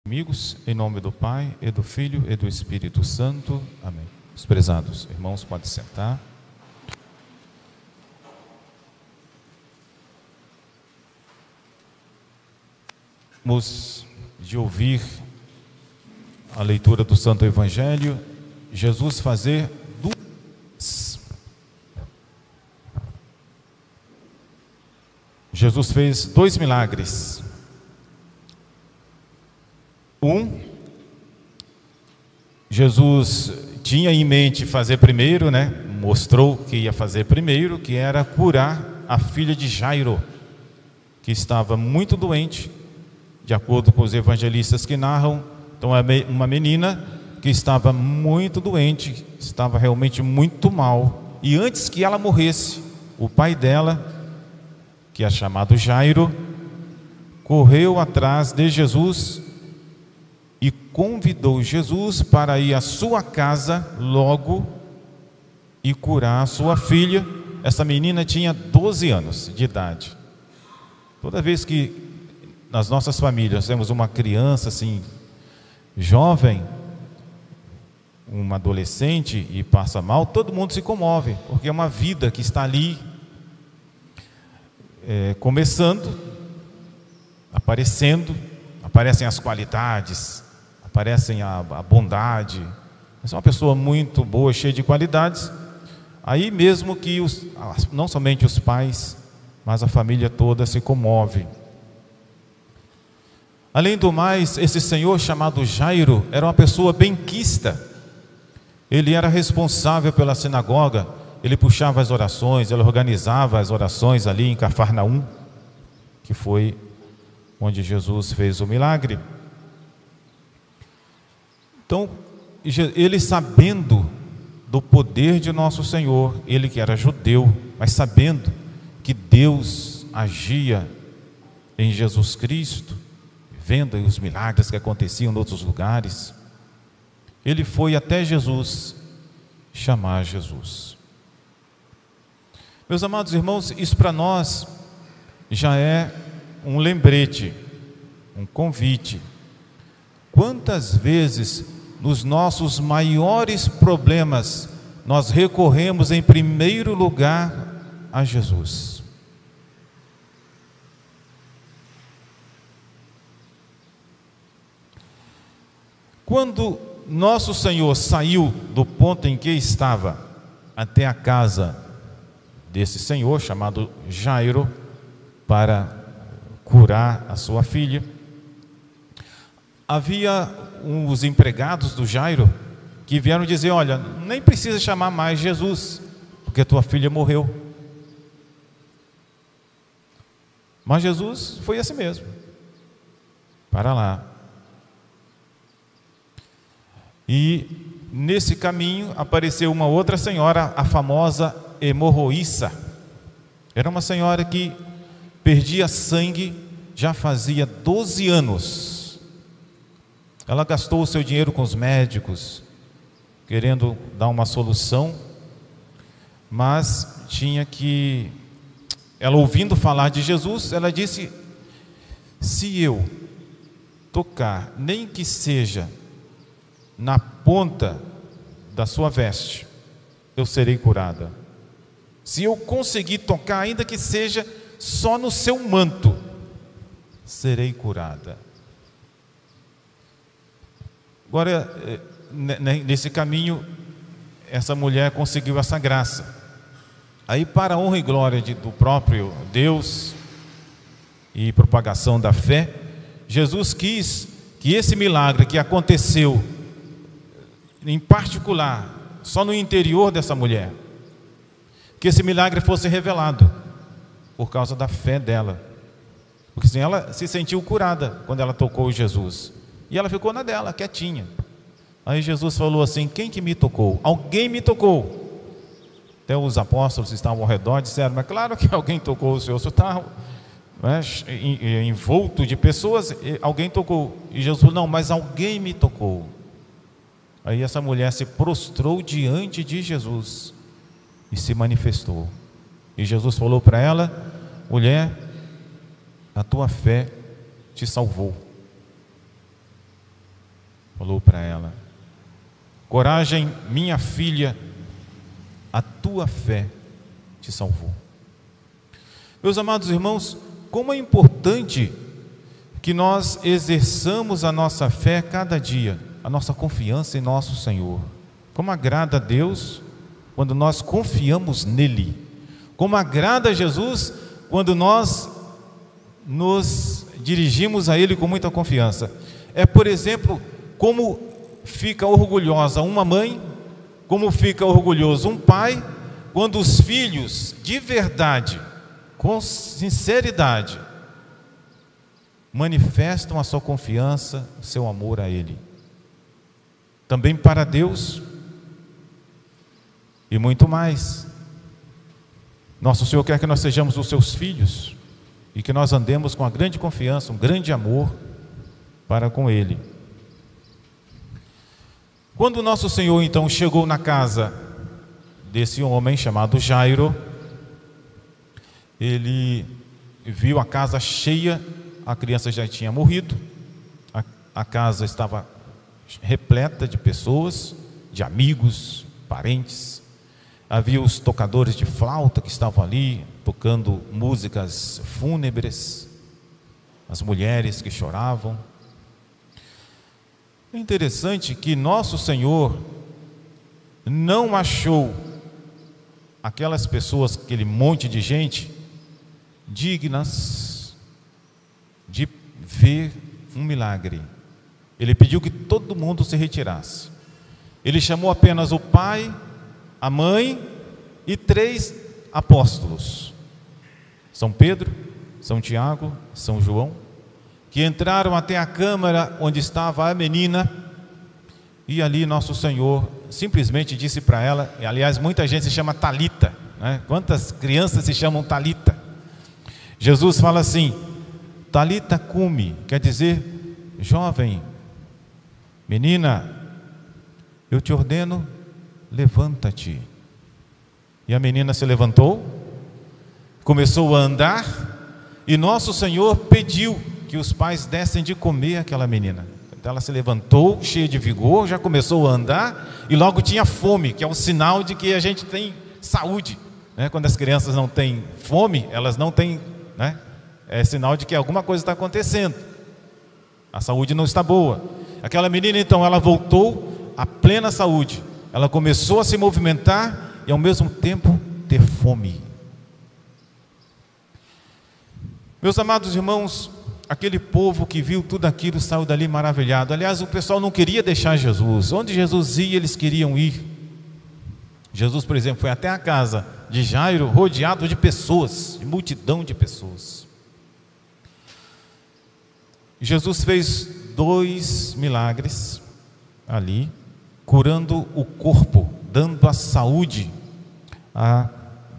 Amigos, em nome do Pai, e do Filho, e do Espírito Santo. Amém. Os prezados irmãos podem sentar. Vamos de ouvir a leitura do Santo Evangelho, Jesus fazer duas. Jesus fez 2 milagres. Jesus tinha em mente fazer primeiro, mostrou que ia fazer primeiro, que era curar a filha de Jairo, que estava muito doente, de acordo com os evangelistas que narram. Então, é uma menina que estava muito doente, estava realmente muito mal, e antes que ela morresse, o pai dela, que é chamado Jairo, correu atrás de Jesus e convidou Jesus para ir à sua casa logo e curar a sua filha. Essa menina tinha 12 anos de idade. Toda vez que nas nossas famílias temos uma criança assim, jovem, uma adolescente e passa mal, todo mundo se comove, porque é uma vida que está ali começando, aparecem as qualidades, aparecem a bondade. Essa é uma pessoa muito boa, cheia de qualidades. Aí mesmo que não somente os pais, mas a família toda se comove. Além do mais, esse senhor chamado Jairo era uma pessoa benquista. Ele era responsável pela sinagoga, ele puxava as orações, ele organizava as orações ali em Cafarnaum, que foi onde Jesus fez o milagre. Então, ele, sabendo do poder de nosso Senhor, ele que era judeu, mas sabendo que Deus agia em Jesus Cristo, vendo os milagres que aconteciam em outros lugares, ele foi até Jesus chamar Jesus. Meus amados irmãos, isso para nós já é um lembrete, um convite. Quantas vezes nos nossos maiores problemas nós recorremos em primeiro lugar a Jesus? Quando nosso Senhor saiu do ponto em que estava até a casa desse senhor chamado Jairo para curar a sua filha, havia os empregados do Jairo que vieram dizer: olha, nem precisa chamar mais Jesus, porque tua filha morreu. Mas Jesus foi assim mesmo, para lá. E nesse caminho apareceu uma outra senhora, a famosa hemorroíça. Era uma senhora que perdia sangue já fazia 12 anos. Ela gastou o seu dinheiro com os médicos, querendo dar uma solução, mas ela ouvindo falar de Jesus, ela disse: se eu tocar, nem que seja na ponta da sua veste, eu serei curada. Se eu conseguir tocar, ainda que seja só no seu manto, serei curada. Agora, nesse caminho, essa mulher conseguiu essa graça. Aí, para a honra e glória do próprio Deus e propagação da fé, Jesus quis que esse milagre que aconteceu, em particular, só no interior dessa mulher, que esse milagre fosse revelado por causa da fé dela, porque assim, ela se sentiu curada quando ela tocou Jesus, e ela ficou na dela, quietinha. Aí Jesus falou assim: quem que me tocou? Alguém me tocou. Até os apóstolos que estavam ao redor disseram: mas claro que alguém tocou o Senhor, você está envolto de pessoas, alguém tocou. E Jesus falou: não, mas alguém me tocou. Aí essa mulher se prostrou diante de Jesus e se manifestou. E Jesus falou para ela: mulher, a tua fé te salvou. falou para ela: coragem, minha filha, a tua fé te salvou. Meus amados irmãos, como é importante que nós exerçamos a nossa fé cada dia, a nossa confiança em nosso Senhor. Como agrada a Deus quando nós confiamos nele. Como agrada a Jesus quando nós nos dirigimos a Ele com muita confiança. É, por exemplo, como fica orgulhosa uma mãe, como fica orgulhoso um pai, quando os filhos de verdade, com sinceridade, manifestam a sua confiança, o seu amor a Ele. Também para Deus e muito mais. Nosso Senhor quer que nós sejamos os seus filhos e que nós andemos com uma grande confiança, um grande amor para com Ele. Quando nosso Senhor então chegou na casa desse homem chamado Jairo, ele viu a casa cheia. A criança já tinha morrido, a casa estava repleta de pessoas, de amigos, parentes. Havia os tocadores de flauta que estavam ali, tocando músicas fúnebres, as mulheres que choravam. É interessante que nosso Senhor não achou aquelas pessoas, aquele monte de gente, dignas de ver um milagre. Ele pediu que todo mundo se retirasse. Ele chamou apenas o pai, a mãe e 3 apóstolos: São Pedro, São Tiago, São João, que entraram até a câmara onde estava a menina, e ali nosso Senhor simplesmente disse para ela, e aliás muita gente se chama Talita, né? Quantas crianças se chamam Talita? Jesus fala assim: Talita cumi, quer dizer, jovem, menina, eu te ordeno, levanta-te. E a menina se levantou, começou a andar, e nosso Senhor pediu que os pais dessem de comer àquela menina. Então ela se levantou, cheia de vigor, já começou a andar, e logo tinha fome, que é um sinal de que a gente tem saúde, né? Quando as crianças não têm fome, elas não têm, né? É sinal de que alguma coisa está acontecendo, a saúde não está boa. Aquela menina então, ela voltou a plena saúde, ela começou a se movimentar e ao mesmo tempo ter fome. Meus amados irmãos, aquele povo que viu tudo aquilo saiu dali maravilhado. Aliás, o pessoal não queria deixar Jesus. Onde Jesus ia, eles queriam ir. Jesus, por exemplo, foi até a casa de Jairo, rodeado de pessoas, de multidão de pessoas. Jesus fez 2 milagres ali, curando o corpo, dando a saúde a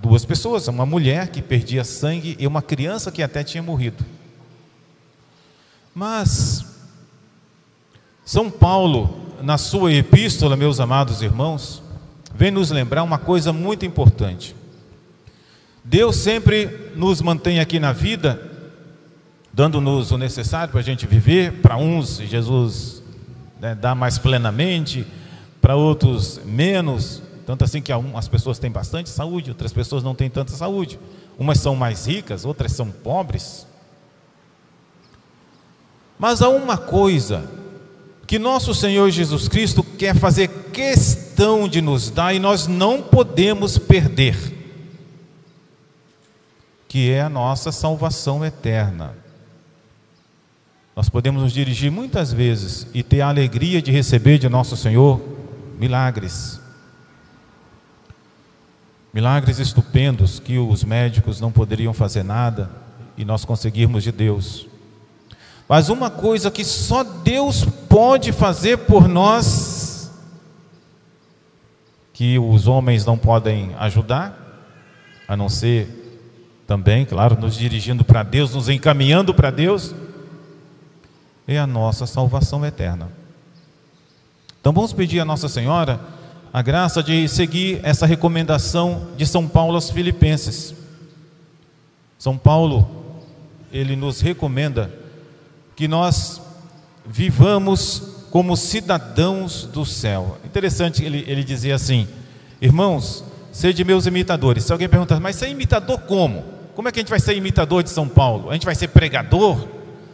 2 pessoas, uma mulher que perdia sangue e uma criança que até tinha morrido. Mas São Paulo, na sua epístola, meus amados irmãos, vem nos lembrar uma coisa muito importante. Deus sempre nos mantém aqui na vida, dando-nos o necessário para a gente viver. Para uns Jesus, né, dá mais plenamente, para outros menos, tanto assim que as pessoas têm bastante saúde, outras pessoas não têm tanta saúde, umas são mais ricas, outras são pobres. Mas há uma coisa que nosso Senhor Jesus Cristo quer fazer questão de nos dar, e nós não podemos perder, que é a nossa salvação eterna. Nós podemos nos dirigir muitas vezes e ter a alegria de receber de nosso Senhor milagres. Milagres estupendos que os médicos não poderiam fazer nada e nós conseguirmos de Deus. Mas uma coisa que só Deus pode fazer por nós, que os homens não podem ajudar, a não ser também, claro, nos dirigindo para Deus, nos encaminhando para Deus, é a nossa salvação eterna. Então vamos pedir a Nossa Senhora a graça de seguir essa recomendação de São Paulo aos Filipenses. São Paulo, ele nos recomenda que nós vivamos como cidadãos do céu. Interessante, ele dizia assim: irmãos, sede meus imitadores. Se alguém perguntar, mas ser imitador como? Como é que a gente vai ser imitador de São Paulo? A gente vai ser pregador?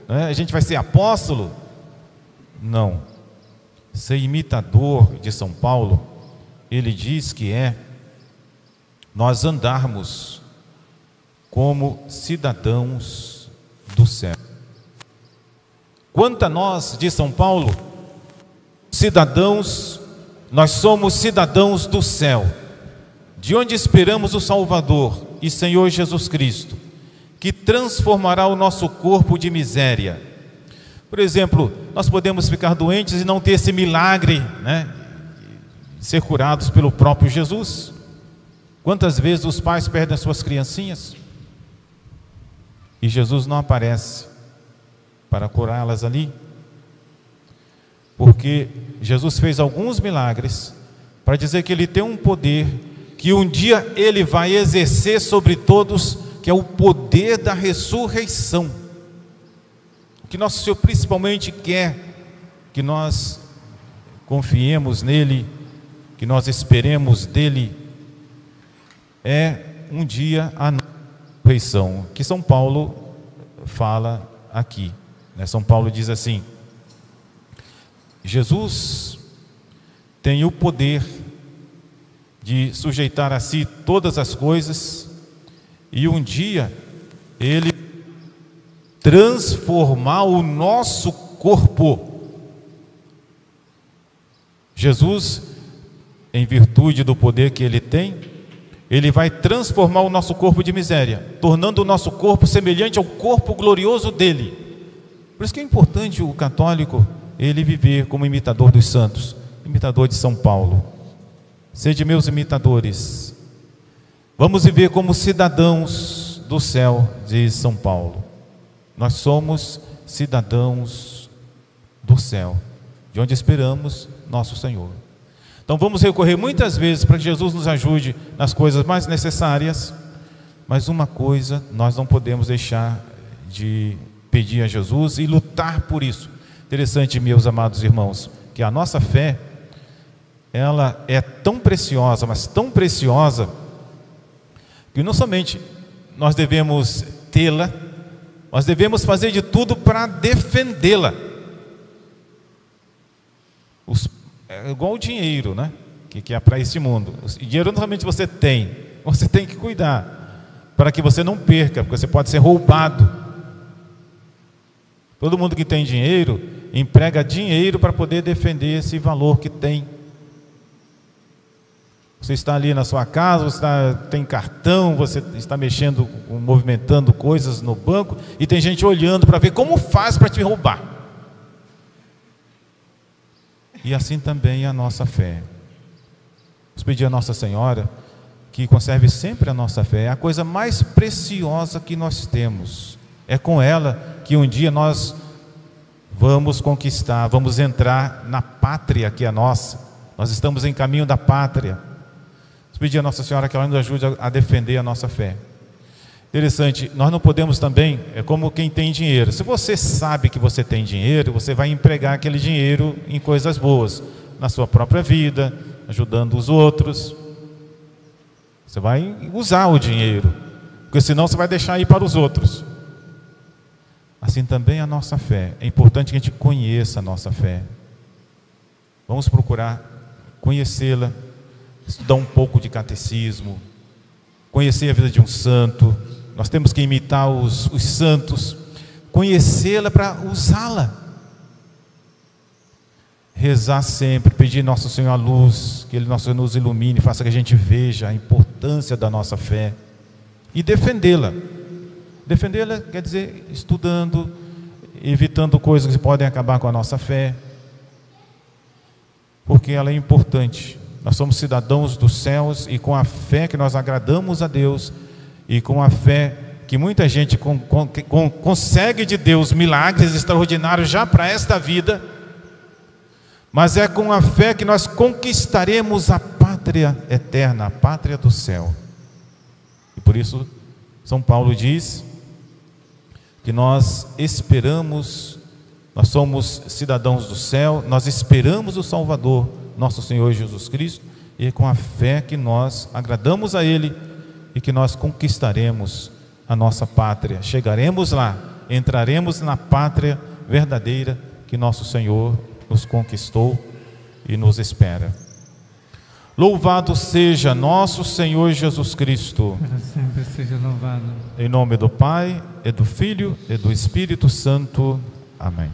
Né? A gente vai ser apóstolo? Não. Ser imitador de São Paulo, ele diz que é nós andarmos como cidadãos do céu. Quanto a nós de São Paulo, cidadãos, nós somos cidadãos do céu, de onde esperamos o Salvador e Senhor Jesus Cristo, que transformará o nosso corpo de miséria. Por exemplo, nós podemos ficar doentes e não ter esse milagre, né, ser curados pelo próprio Jesus. Quantas vezes os pais perdem as suas criancinhas e Jesus não aparece para curá-las ali? Porque Jesus fez alguns milagres para dizer que Ele tem um poder que um dia Ele vai exercer sobre todos, que é o poder da ressurreição. O que nosso Senhor principalmente quer que nós confiemos nele, que nós esperemos dele, é um dia a ressurreição, que São Paulo fala aqui, né? São Paulo diz assim: Jesus tem o poder de sujeitar a si todas as coisas, e um dia Ele transformar o nosso corpo. Jesus, em virtude do poder que Ele tem, Ele vai transformar o nosso corpo de miséria, tornando o nosso corpo semelhante ao corpo glorioso dEle. Por isso que é importante o católico, ele viver como imitador dos santos, imitador de São Paulo. Sede meus imitadores. Vamos viver como cidadãos do céu, diz São Paulo. Nós somos cidadãos do céu, de onde esperamos nosso Senhor. Então vamos recorrer muitas vezes para que Jesus nos ajude nas coisas mais necessárias, mas uma coisa nós não podemos deixar de pedir a Jesus e lutar por isso. Interessante, meus amados irmãos, que a nossa fé, ela é tão preciosa, mas tão preciosa, que não somente nós devemos tê-la, nós devemos fazer de tudo para defendê-la. É igual o dinheiro, né? Que é para esse mundo. O dinheiro não somente você tem que cuidar, para que você não perca, porque você pode ser roubado. Todo mundo que tem dinheiro, emprega dinheiro para poder defender esse valor que tem. Você está ali na sua casa, você tem cartão, você está mexendo, movimentando coisas no banco, e tem gente olhando para ver como faz para te roubar. E assim também é a nossa fé. Vamos pedir a Nossa Senhora que conserve sempre a nossa fé. É a coisa mais preciosa que nós temos. É com ela que um dia nós vamos conquistar, vamos entrar na pátria que é nossa. Nós estamos em caminho da pátria. Vamos pedir a Nossa Senhora que ela nos ajude a defender a nossa fé. Interessante, nós não podemos também, é como quem tem dinheiro. Se você sabe que você tem dinheiro, você vai empregar aquele dinheiro em coisas boas, na sua própria vida, ajudando os outros. Você vai usar o dinheiro, porque senão você vai deixar ir para os outros. Assim também a nossa fé. É importante que a gente conheça a nossa fé. Vamos procurar conhecê-la, estudar um pouco de catecismo, conhecer a vida de um santo. Nós temos que imitar os santos, conhecê-la para usá-la. Rezar sempre, pedir Nosso Senhor a luz, que Ele nos ilumine, faça que a gente veja a importância da nossa fé e defendê-la. Defendê-la quer dizer estudando, evitando coisas que podem acabar com a nossa fé, porque ela é importante. Nós somos cidadãos dos céus, e com a fé que nós agradamos a Deus, e com a fé que muita gente consegue de Deus milagres extraordinários já para esta vida, mas é com a fé que nós conquistaremos a pátria eterna, a pátria do céu. E por isso São Paulo diz que nós esperamos Nós somos cidadãos do céu, nós esperamos o Salvador, nosso Senhor Jesus Cristo, e é com a fé que nós agradamos a Ele e que nós conquistaremos a nossa pátria. Chegaremos lá, entraremos na pátria verdadeira que nosso Senhor nos conquistou e nos espera. Louvado seja nosso Senhor Jesus Cristo. Para sempre seja louvado. Em nome do Pai, e do Filho, e do Espírito Santo. Amém.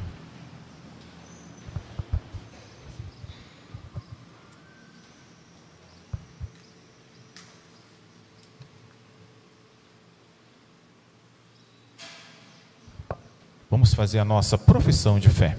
Vamos fazer a nossa profissão de fé.